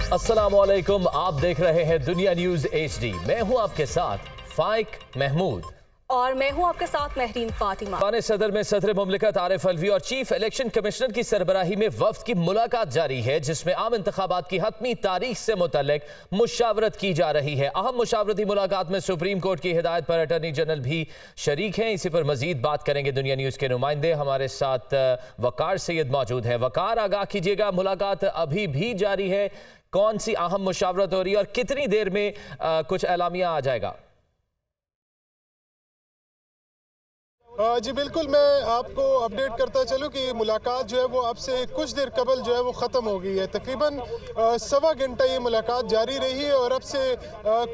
अस्सलामुअलैकुम, आप देख रहे हैं दुनिया न्यूज HD। मैं हूं आपके साथ फाइक महमूद और मैं हूं आपके साथ महरीन फातिमा। ईवान सदर में सदर मुमलिकत आरिफ अलवी और चीफ इलेक्शन कमिश्नर की सरबराही में वफ्द की मुलाकात जारी है, जिसमें आम इंतखाबात की हतमी तारीख से मुतल्लिक मुशावरत की जा रही है। अहम मुशावरती मुलाकात में सुप्रीम कोर्ट की हिदायत पर अटॉर्नी जनरल भी शरीक हैं। इसी पर मजीद बात करेंगे दुनिया न्यूज के नुमाइंदे। हमारे साथ वकार सैयद मौजूद है। वकार, आगाह कीजिएगा, मुलाकात अभी भी जारी है, कौन सी अहम मुशावरत हो रही है और कितनी देर में कुछ एलामिया आ जाएगा? जी बिल्कुल, मैं आपको अपडेट करता चलूं कि मुलाकात जो है वो अब से कुछ देर कबल जो है वो ख़त्म हो गई है। तकरीबन सवा घंटा ये मुलाकात जारी रही है और अब से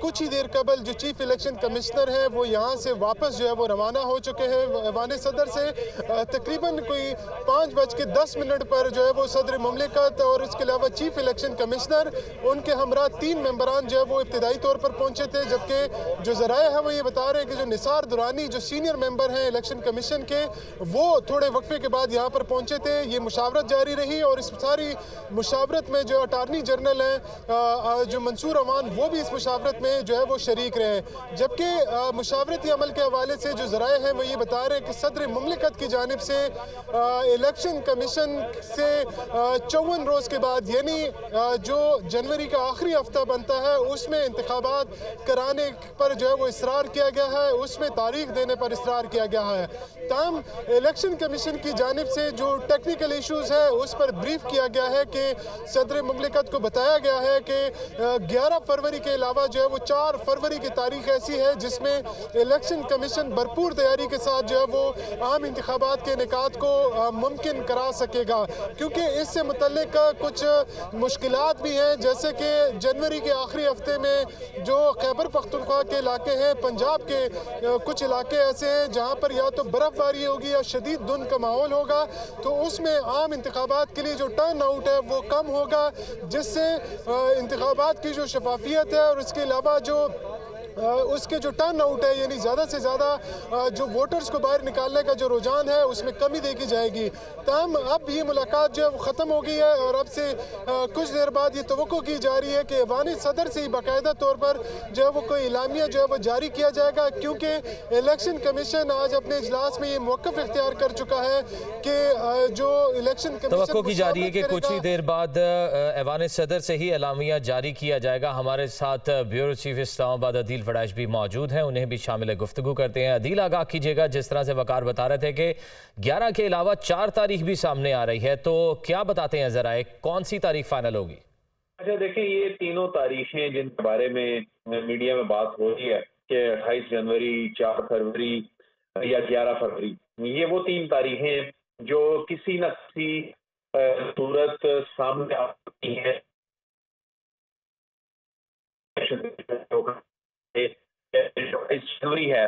कुछ ही देर कबल जो चीफ इलेक्शन कमिश्नर हैं वो यहाँ से वापस जो है वो रवाना हो चुके हैं। ईवान सदर से तकरीबन कोई 5:10 पर जो है वो सदर मुमलिकत और इसके अलावा चीफ इलेक्शन कमिश्नर उनके हमरा 3 मेंबरान जो है वो इब्तदाई तौर पर पहुँचे थे, जबकि जो ज़राए हैं वो ये बता रहे हैं कि जो निसार दुरानी जो सीनियर मेंबर हैं इलेक्शन कमीशन के, वो थोड़े वक्फे के बाद यहाँ पर पहुंचे थे। ये मुशावरत जारी रही और इस सारी मुशावरत में जो अटार्नी जनरल हैं जो मंसूर अवान, वो भी इस मुशावरत में जो है वो शरीक रहे। जबकि मुशावरती अमल के हवाले से जो ज़राए हैं वो ये बता रहे हैं कि सदर मुमलिकत की जानिब से इलेक्शन कमीशन से 54 रोज़ के बाद, यानी जो जनवरी का आखिरी हफ्ता बनता है, उसमें इंतखाबात कराने पर जो है वो इसरार किया गया है, उसमें तारीख देने पर इसरार किया गया है। ताम इलेक्शन कमीशन की जानिब से जो टेक्निकल इश्यूज है उस पर ब्रीफ किया गया है कि सदर मुमलिकत को बताया गया है कि 11 फरवरी के अलावा जो है वो 4 फरवरी की तारीख ऐसी है जिसमें इलेक्शन कमीशन भरपूर तैयारी के साथ जो है वो आम इंतखाबात के इनेकाद को मुमकिन करा सकेगा, क्योंकि इससे मुतल्लिक कुछ मुश्किलात भी हैं। जैसे कि जनवरी के आखिरी हफ्ते में जो खैबर पख्तूनख्वा के इलाके हैं, पंजाब के कुछ इलाके ऐसे हैं जहाँ पर या तो बर्फबारी होगी या शदीद धुंध का माहौल होगा, तो उसमें आम इंतखाबात के लिए जो टर्न आउट है वो कम होगा, जिससे इंतखाबात की जो शफाफियत है और इसके अलावा जो उसके जो टर्न आउट है, यानी ज़्यादा से ज़्यादा जो वोटर्स को बाहर निकालने का जो रुझान है उसमें कमी देखी जाएगी। तमाम अब ये मुलाकात जो है वो ख़त्म हो गई है और अब से कुछ देर बाद ये तवक्को की जा रही है कि ईवान सदर से ही बाकायदा तौर पर जो है वो कोई इलामिया जो है वो जारी किया जाएगा, क्योंकि इलेक्शन कमीशन आज अपने इजलास में ये मौक़िफ़ इख्तियार कर चुका है कि जो इलेक्शन तवक्को की जा रही है कि कुछ ही देर बाद ईवान सदर से ही इलामिया जारी किया जाएगा। हमारे साथ ब्यूरो चीफ इस्लामाबाद अदील फड़ाइश भी मौजूद हैं, उन्हें भी शामिल गुफ्तगू करते हैं। अदील, आगाह कीजिएगा, जिस तरह से वकार बता रहे थे कि 11 के अलावा 4 तारीख भी सामने आ रही है, तो क्या बताते हैं जरा, कौन सी तारीख फाइनल होगी? अच्छा, देखिए, ये तीनों तारीखें जिनके बारे में मीडिया में बात हो रही है कि 28 जनवरी, 4 फरवरी या 11 फरवरी, ये वो 3 तारीखें जो किसी न किसी सूरत सामने आ सकती है। जनवरी है,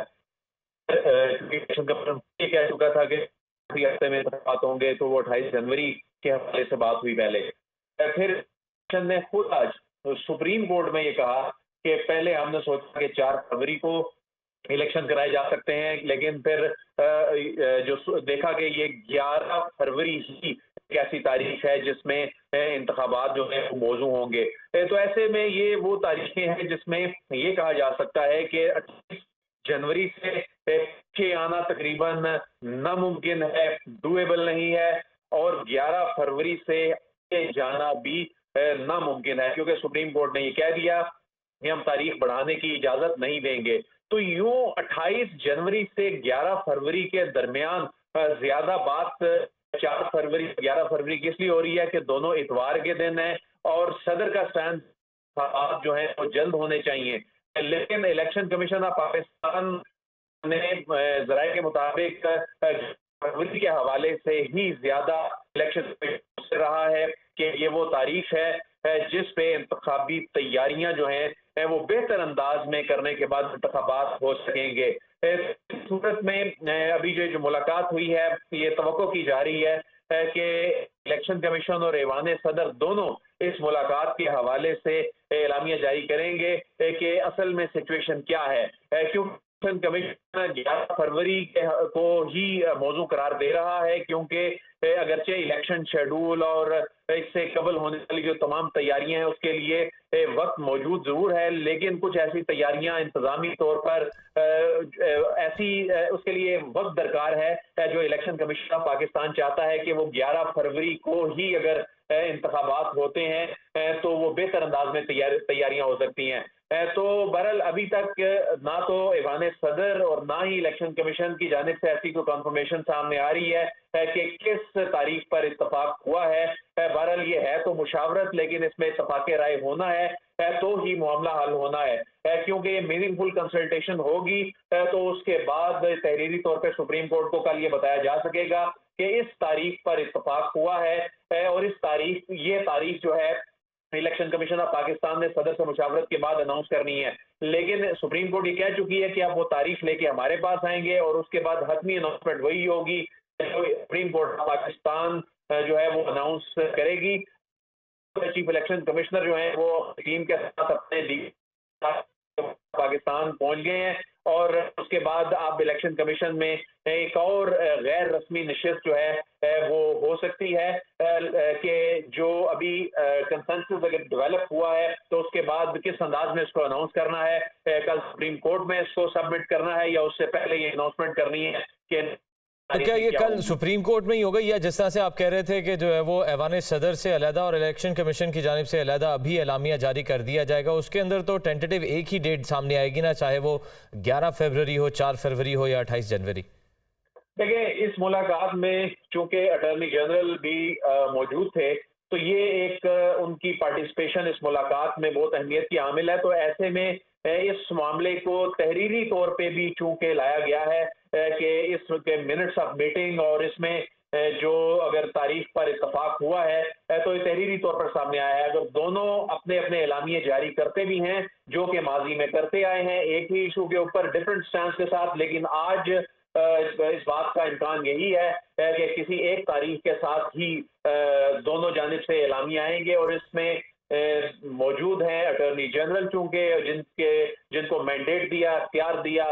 कह चुका था कि हफ्ते में बात होंगे, तो वो 28 जनवरी के हवाले से बात हुई पहले। फिर ने खुद आज सुप्रीम कोर्ट में ये कहा कि पहले हमने सोचा कि 4 फरवरी को इलेक्शन कराए जा सकते हैं, लेकिन फिर जो देखा कि ये 11 फरवरी ही एक ऐसी तारीख है जिसमें इंतखाबात जो है वो मौजू होंगे। तो ऐसे में ये वो तारीखें हैं जिसमें ये कहा जा सकता है कि 28 जनवरी से पीछे आना तकरीबन नामुमकिन है, डूएबल नहीं है, और 11 फरवरी से जाना भी नामुमकिन है, क्योंकि सुप्रीम कोर्ट ने ये कह दिया कि हम तारीख बढ़ाने की इजाजत नहीं देंगे। तो यूं 28 जनवरी से 11 फरवरी के दरमियान ज्यादा बात 4 फरवरी 11 फरवरी की इसलिए हो रही है कि दोनों इतवार के दिन है और सदर का स्टैंड जो है वो जल्द होने चाहिए। लेकिन इलेक्शन कमीशन ऑफ पाकिस्तान ने जराये के मुताबिक फरवरी के हवाले से ही ज्यादा इलेक्शन रहा है कि ये वो तारीख है जिस पे इंतखाबी तैयारियां जो हैं वो बेहतर अंदाज में करने के बाद इंतखाबात हो सकेंगे। इस सूरत में अभी जो मुलाकात हुई है, ये तवक्को की जा रही है कि इलेक्शन कमीशन और ईवान सदर दोनों इस मुलाकात के हवाले से एलामिया जारी करेंगे कि असल में सिचुएशन क्या है, क्योंकि कमीशन 11 फरवरी को ही मौजू करार दे रहा है, क्योंकि अगरचे इलेक्शन शेड्यूल और इससे कबल होने वाली जो तमाम तैयारियां हैं उसके लिए वक्त मौजूद जरूर है, लेकिन कुछ ऐसी तैयारियां इंतजामी तौर पर उसके लिए वक्त दरकार है। जो इलेक्शन कमीशन ऑफ पाकिस्तान चाहता है कि वो 11 फरवरी को ही अगर इंतखाबात होते हैं तो वो बेहतर अंदाज में तैयारियां हो सकती हैं। तो बहरहाल अभी तक ना तो ऐवान सदर और ना ही इलेक्शन कमीशन की जानिब से ऐसी कोई कंफर्मेशन सामने आ रही है कि किस तारीख पर इत्तफाक हुआ है। बहरहाल ये है तो मुशावरत, लेकिन इसमें इत्तफाक राय होना है तो ही मामला हल होना है, क्योंकि ये मीनिंगफुल कंसल्टेशन होगी तो उसके बाद तहरीरी तौर पर सुप्रीम कोर्ट को कल ये बताया जा सकेगा कि इस तारीख पर इत्तफाक हुआ है और ये तारीख जो है इलेक्शन कमीशन ऑफ पाकिस्तान ने सदर से मुशावरत के बाद अनाउंस करनी है। लेकिन सुप्रीम कोर्ट ये कह चुकी है कि आप वो तारीख लेके हमारे पास आएंगे और उसके बाद हतमी अनाउंसमेंट वही होगी जो सुप्रीम कोर्ट ऑफ पाकिस्तान जो है वो अनाउंस करेगी। चीफ इलेक्शन कमिश्नर जो है वो टीम के साथ अपने पाकिस्तान पहुंच गए हैं और उसके बाद आप इलेक्शन कमीशन में एक और गैर रस्मी नशिस्त जो है वो हो सकती है कि जो अभी कंसेंसस अगर डेवलप हुआ है तो उसके बाद किस अंदाज में इसको अनाउंस करना है, कल सुप्रीम कोर्ट में इसको सबमिट करना है या उससे पहले ये अनाउंसमेंट करनी है कि तो क्या ये कल सुप्रीम कोर्ट में ही होगा, या जिस तरह से आप कह रहे थे कि जो है वो ऐवान सदर से अलहदा और इलेक्शन कमीशन की जानिब से अलहदा अभी एलामिया जारी कर दिया जाएगा, उसके अंदर तो टेंटेटिव एक ही डेट सामने आएगी ना, चाहे वो 11 फरवरी हो, 4 फरवरी हो या 28 जनवरी? देखिए, इस मुलाकात में चूंकि अटॉर्नी जनरल भी मौजूद थे तो ये एक उनकी पार्टिसिपेशन इस मुलाकात में बहुत अहमियत की हामिल है। तो ऐसे में इस मामले को तहरीरी तौर पे भी चूंकि लाया गया है कि इसके मिनट्स ऑफ मीटिंग और इसमें जो अगर तारीख पर इत्तफाक हुआ है तो ये तहरीरी तौर पर सामने आया है। अगर दोनों अपने अपने एलामिये जारी करते भी हैं जो कि माजी में करते आए हैं एक ही इशू के ऊपर डिफरेंट स्टैंस के साथ, लेकिन आज इस बात का इम्कान यही है कि किसी एक तारीख के साथ ही दोनों जानिब से एलामिया आएंगे और इसमें मौजूद हैं अटॉर्नी जनरल, चूंकि जिनको मैंडेट दिया, इख्तियार दिया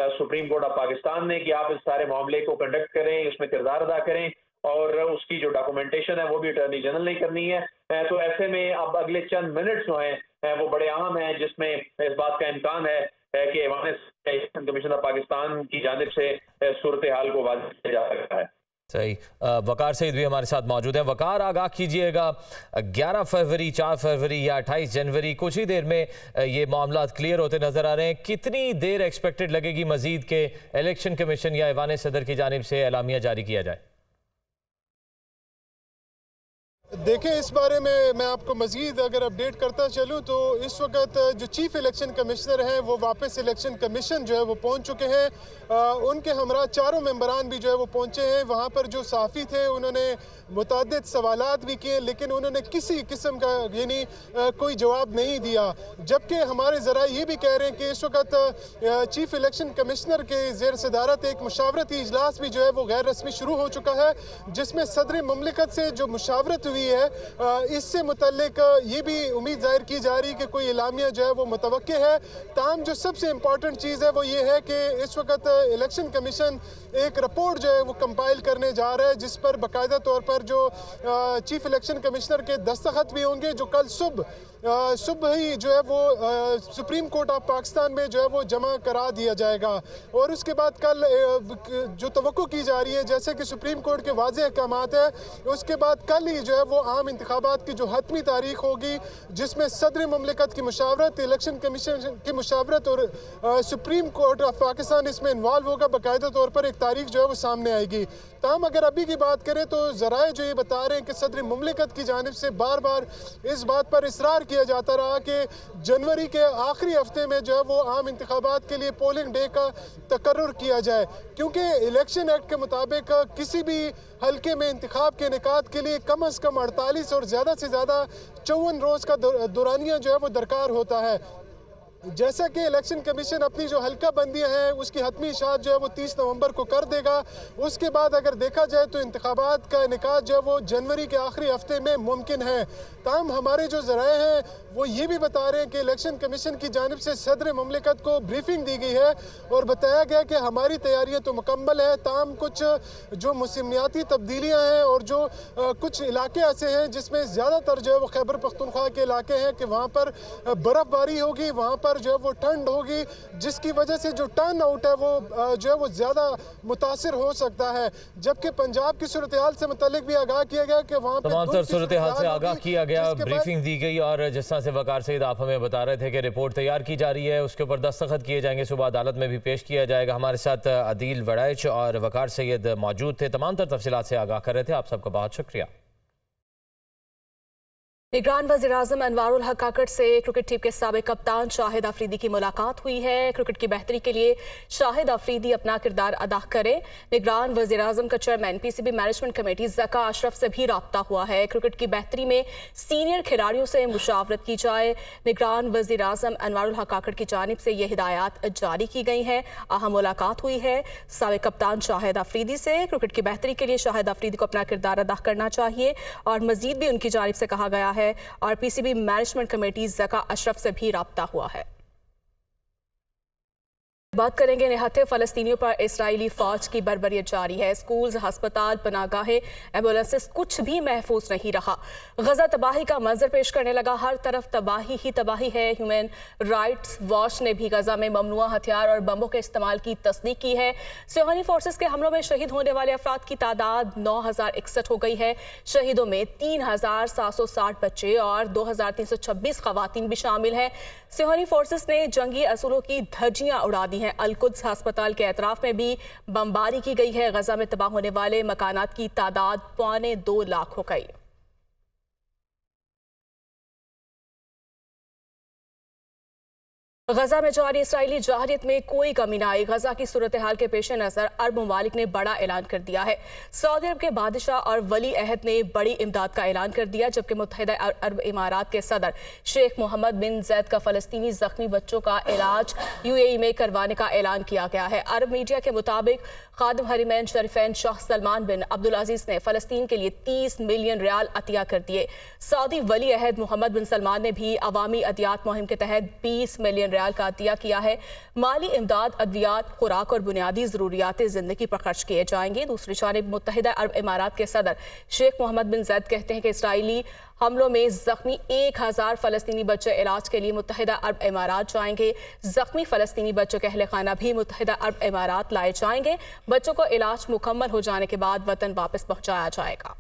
सुप्रीम कोर्ट ऑफ पाकिस्तान ने कि आप इस सारे मामले को कंडक्ट करें, इसमें किरदार अदा करें और उसकी जो डॉक्यूमेंटेशन है वो भी अटॉर्नी जनरल ने करनी है। तो ऐसे में अब अगले चंद मिनट्स जो हैं वो बड़े अहम हैं, जिसमें इस बात का इम्कान है कि इलेक्शन कमीशन ऑफ पाकिस्तान की जानिब से सूरत हाल को वाज़ेह किया जा सकता है। सही। वकार सईद भी हमारे साथ मौजूद हैं। वकार, आगाह कीजिएगा, 11 फरवरी, 4 फरवरी या 28 जनवरी, कुछ ही देर में ये मामला क्लियर होते नजर आ रहे हैं। कितनी देर एक्सपेक्टेड लगेगी मजीद के इलेक्शन कमीशन या ऐवान सदर की जानिब से एलामिया जारी किया जाए? देखिए, इस बारे में मैं आपको मज़ीद अगर अपडेट करता चलूँ तो इस वक्त जो चीफ इलेक्शन कमिश्नर हैं वो वापस इलेक्शन कमीशन जो है वो पहुंच चुके हैं। उनके हमरा चारों मेंबरान भी जो है वो पहुंचे हैं। वहां पर जो साफ़ी थे उन्होंने मुतअद्दिद सवालात भी किए, लेकिन उन्होंने किसी किस्म का यानी कोई जवाब नहीं दिया। जबकि हमारे ज़रा ये भी कह रहे हैं कि इस वक्त चीफ इलेक्शन कमिश्नर के ज़ेर सदारत एक मुशावरती इजलास भी जो है वो गैर रस्मी शुरू हो चुका है, जिसमें सदर मुमलिकत से जो मुशावरत हुई है इससे मुतल्लिक ये भी उम्मीद जाहिर की जा रही है कि कोई एलामिया जो है वो मुतवक्के है। ताहम जो सबसे इम्पॉर्टेंट चीज़ है वो ये है कि इस वक्त इलेक्शन कमीशन एक रिपोर्ट जो है वो कंपाइल करने जा रहा है, जिस पर बाकायदा तौर पर जो चीफ इलेक्शन कमिश्नर के दस्तखत भी होंगे, जो कल सुबह ही जो है वो सुप्रीम कोर्ट ऑफ पाकिस्तान में जो है वो जमा करा दिया जाएगा। और उसके बाद कल जो तवक्को की जा रही है, जैसे कि सुप्रीम कोर्ट के वाज़ेह अहकामात है, उसके बाद कल ही जो है वो आम इंतखाबात की जो हतमी तारीख होगी, जिसमें सदर मुमलिकत की मुशावरत, इलेक्शन कमीशन की मुशावरत और सुप्रीम कोर्ट ऑफ पाकिस्तान इसमें इन्वॉल्व होगा। बाकायदा तौर पर एक तारीख जो है वो सामने आएगी। ताहम अगर अभी की बात करें तो ज़राए जो ये बता रहे हैं कि सदर मुमलिकत की जानिब से बार बार इस बात पर इसरार किया जाता रहा कि जनवरी के आखिरी हफ्ते में जो है वो आम इंतखाबात के लिए पोलिंग डे का तकर्रुर किया जाए, क्योंकि इलेक्शन एक्ट के मुताबिक किसी भी हल्के में इंतखाब के इनेकाद के लिए कम अज़ कम 48 और ज़्यादा से ज़्यादा 54 रोज़ का दौरानिया जो है वो दरकार होता है। जैसा कि इलेक्शन कमीशन अपनी जो हल्का बंदियाँ हैं उसकी हतमी इशात जो है वो 30 नवंबर को कर देगा। उसके बाद अगर देखा जाए तो इंतखाबात का इनेकाद जो है वो जनवरी के आखिरी हफ्ते में मुमकिन है। ताहम हमारे जो ज़राए हैं वो ये भी बता रहे हैं कि इलेक्शन कमीशन की जानिब से सदर ममलिकत को ब्रीफिंग दी गई है और बताया गया कि हमारी तैयारियाँ तो मुकम्मल है। ताहम कुछ जो मौसमियाती तब्दीलियाँ हैं और जो कुछ इलाके ऐसे हैं जिसमें ज़्यादातर जो है वो खैबर पख्तूनख्वा के इलाके हैं कि वहाँ पर बर्फ़बारी होगी, वहाँ पर जो है वो ठंड होगी, जिसकी वजह से जो टर्न आउट है वो जो है वो ज़्यादा मुतासिर हो सकता है। जबकि पंजाब की सूरत हाल से मुतालिक भी आगाह किया गया कि वहाँ तमाम सूरत हाल से आगाह किया गया, ब्रीफिंग दी गई और जिस तरह से वकार सईद आप हमें बता रहे थे कि रिपोर्ट तैयार की जा रही है, उसके ऊपर दस्तखत किए जाएंगे, सुबह अदालत में भी पेश किया जाएगा। हमारे साथ अदील वड़ैच और वकार सईद मौजूद थे, तमाम तर तफसीलात से आगाह कर रहे थे। आप सबका बहुत शुक्रिया। निगरान वज़ीर-ए-आज़म अनवारुल हक काकड़ से क्रिकेट टीम के साबिक कप्तान शाहिद अफरीदी की मुलाकात हुई है। क्रिकेट की बेहतरी के लिए शाहिद अफरीदी अपना किरदार अदा करें। निगरान वज़ीर-ए-आज़म का chairman PCB management committee Zaka Ashraf से भी राब्ता हुआ है। क्रिकेट की बेहतरी में सीनियर खिलाड़ियों से मुशावरत की जाए। निगरान वज़ीर-ए-आज़म अनवारुल हक काकड़ की जानिब से ये हिदायत जारी की गई हैं। अहम मुलाकात हुई है साबिक कप्तान शाहिद अफरीदी से। क्रिकेट की बेहतरी के लिए शाहिद अफरीदी को अपना किरदार अदा करना चाहिए और मजीद भी उनकी जानिब से कहा गया है और PCB management committee Zaka Ashraf से भी राब्ता हुआ है। बात करेंगे निहत्थे फ़लस्तीनियों पर इस्राएली फ़ौज की बर्बरियत जारी है। स्कूल्स, हस्पताल, पनागाहें, एम्बुलेंसेस कुछ भी महफूज नहीं रहा। गजा तबाही का मंजर पेश करने लगा, हर तरफ तबाही ही तबाही है। ह्यूमन राइट्स वॉच ने भी गजा में ममनुआ हथियार और बमों के इस्तेमाल की तस्दीक की है। सियोनी फोर्सेस के हमलों में शहीद होने वाले अफराद की तादाद 9061 हो गई है। शहीदों में 3760 बच्चे और 2326 खवातीन भी शामिल हैं। सियोनी फोर्सेस ने जंगी असूलों की धज्जियां उड़ा दी हैं। अल-कुद्स अस्पताल के अतराफ में भी बमबारी की गई है। गजा में तबाह होने वाले मकानात की तादाद 2.25 लाख हो गई। गजा में जारी इस्राएली जाहिरियत में कोई कमी न आई। गजा की सूरत हाल के पेश नज़र अरब ममालिक ने बड़ा ऐलान कर दिया है। सऊदी अरब के बादशाह और वली अहद ने बड़ी इमदाद का ऐलान कर दिया, जबकि मुत्तहिदा अरब इमारात के सदर शेख मोहम्मद बिन जैद का फ़लस्तीनी ज़ख्मी बच्चों का इलाज यूएई में करवाने का ऐलान किया गया है। अरब मीडिया के मुताबिक खादिम हरिमैन शरीफैन शाह सलमान बिन अब्दुल अजीज़ ने फ़लस्तीन के लिए 30 मिलियन रियाल अतिया कर दिए। सऊदी वली अहद मोहम्मद बिन सलमान ने भी अवामी अदियात मुहिम के तहत 20 मिलियन रियाल का अतिया किया है। माली इमदाद, अद्वियात, खुराक और बुनियादी ज़रूरियात ज़िंदगी पर खर्च किए जाएंगे। दूसरी जानिब मुत्तहिदा अरब इमारात के सदर शेख मोहम्मद बिन जैद कहते हैं कि इसराइली हमलों में जख्मी 1000 फ़लस्तीनी बच्चे इलाज के लिए मुत्तहिदा अरब इमारात जाएंगे। जख्मी फ़लस्तीनी बच्चों के अहले खाना भी मुत्तहिदा अरब इमारात लाए जाएंगे। बच्चों को इलाज मुकम्मल हो जाने के बाद वतन वापस पहुंचाया जाएगा।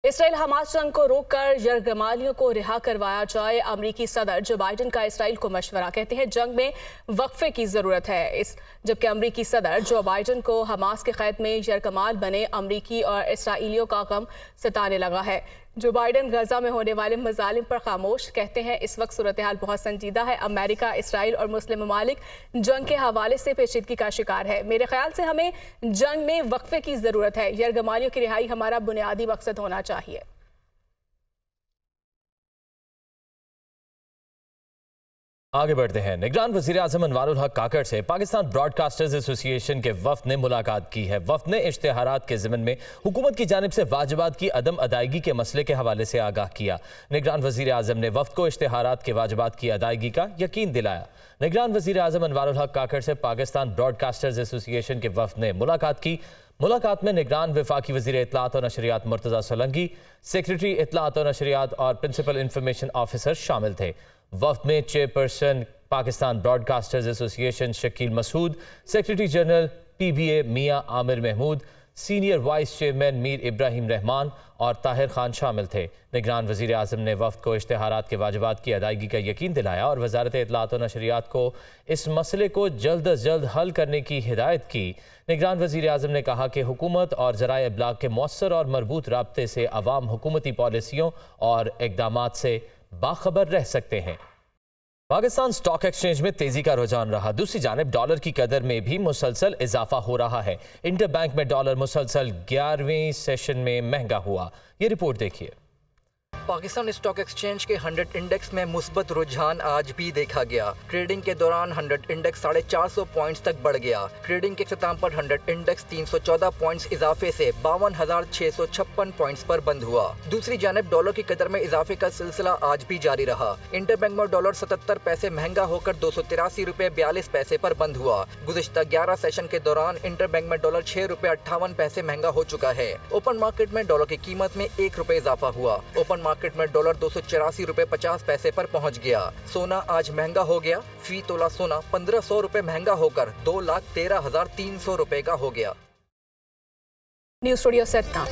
इसराइल हमास जंग को रोककर यरगमालियों को रिहा करवाया जाए। अमरीकी सदर जो बाइडन का इसराइल को मशवरा, कहते हैं जंग में वक्फे की ज़रूरत है। जबकि अमरीकी सदर जो बाइडन को हमास के क़ैद में यरगमाल बने अमरीकी और इसराइलियों का गम सताने लगा है। जो बाइडन गजा में होने वाले मजालिम पर खामोश, कहते हैं इस वक्त सूरत हाल बहुत संजीदा है। अमेरिका, इसराइल और मुस्लिम ममालिक जंग के हवाले से पेचीदगी का शिकार है। मेरे ख्याल से हमें जंग में वक्फे की ज़रूरत है। यरगमालियों की रिहाई हमारा बुनियादी मकसद होना चाहिए। आगे बढ़ते हैं। निगरान वज़ीर-ए-आज़म अनवारुल हक काकड़ से पाकिस्तान ब्रॉडकास्टर्स एसोसिएशन के वफ़द ने मुलाकात की है। वफ़द ने इश्तिहारात के ज़िम्न में हुकूमत की जानिब से वाजिबात की अदम अदायगी के मसले के हवाले से आगाह किया। निगरान वज़ीर-ए-आज़म ने वफ़द को इश्तिहारात के वाजिबात की अदायगी का यकीन दिलाया। निगरान वज़ीर-ए-आज़म अनवारुल हक काकड़ से पाकिस्तान ब्रॉडकास्टर्स एसोसिएशन के वफ़द ने मुलाकात की। मुलाकात में निगरान वफाकी वज़ीर इत्तलात और नशरियात मुर्तज़ा सोलंकी, सेक्रेटरी इत्तलात और नशरियात और प्रिंसिपल इंफॉर्मेशन ऑफिसर शामिल थे। वफ़द में chairperson Pakistan broadcasters association Shakeel Masood, secretary general PBA Mian Aamir Mahmood, senior vice chairman Mir Ibrahim Rahman और ताहिर खान शामिल थे। निगरान वज़ीर-ए-आज़म ने वफ़द को इश्तिहारात के वाजिबात की अदायगी का यकीन दिलाया और वज़ारत इत्तलात और नशरियात को इस मसले को जल्द अज जल्द हल करने की हिदायत की। निगरान वज़ीर-ए-आज़म ने कहा कि हुकूमत और ज़राए इब्लाग के मौसर और मरबूत राब्ते से अवाम हुकूमती पॉलिसियों और इक़दामात से बाखबर रह सकते हैं। पाकिस्तान स्टॉक एक्सचेंज में तेजी का रुझान रहा। दूसरी जानिब डॉलर की कदर में भी मुसलसल इजाफा हो रहा है। इंटरबैंक में डॉलर मुसलसल 11वें सेशन में महंगा हुआ। ये रिपोर्ट देखिए। पाकिस्तान स्टॉक एक्सचेंज के 100 इंडेक्स में मुस्बत रुझान आज भी देखा गया। ट्रेडिंग के दौरान 100 इंडेक्स 450 पॉइंट्स तक बढ़ गया। ट्रेडिंग के इख्तिताम पर 100 इंडेक्स 314 पॉइंट्स इजाफे से 52,656 पॉइंट्स पर बंद हुआ। दूसरी जानिब डॉलर की कदर में इजाफे का सिलसिला आज भी जारी रहा। इंटरबैंक में डॉलर 77 पैसे महंगा होकर 283 रुपए 42 पैसे पर बंद हुआ। गुज़िश्ता 11 सेशन के दौरान इंटरबैंक में डॉलर 6 रुपए 58 पैसे महंगा हो चुका है। ओपन मार्केट में डॉलर की कीमत में 1 रुपए इजाफा हुआ। ओपन मार्केट में डॉलर 284 रुपए 50 पैसे पर पहुंच गया। सोना आज महंगा हो गया। फी तोला सोना 1500 रुपए महंगा होकर 2,13,300 रुपए का हो गया। न्यूज़ स्टूडियो से इतना।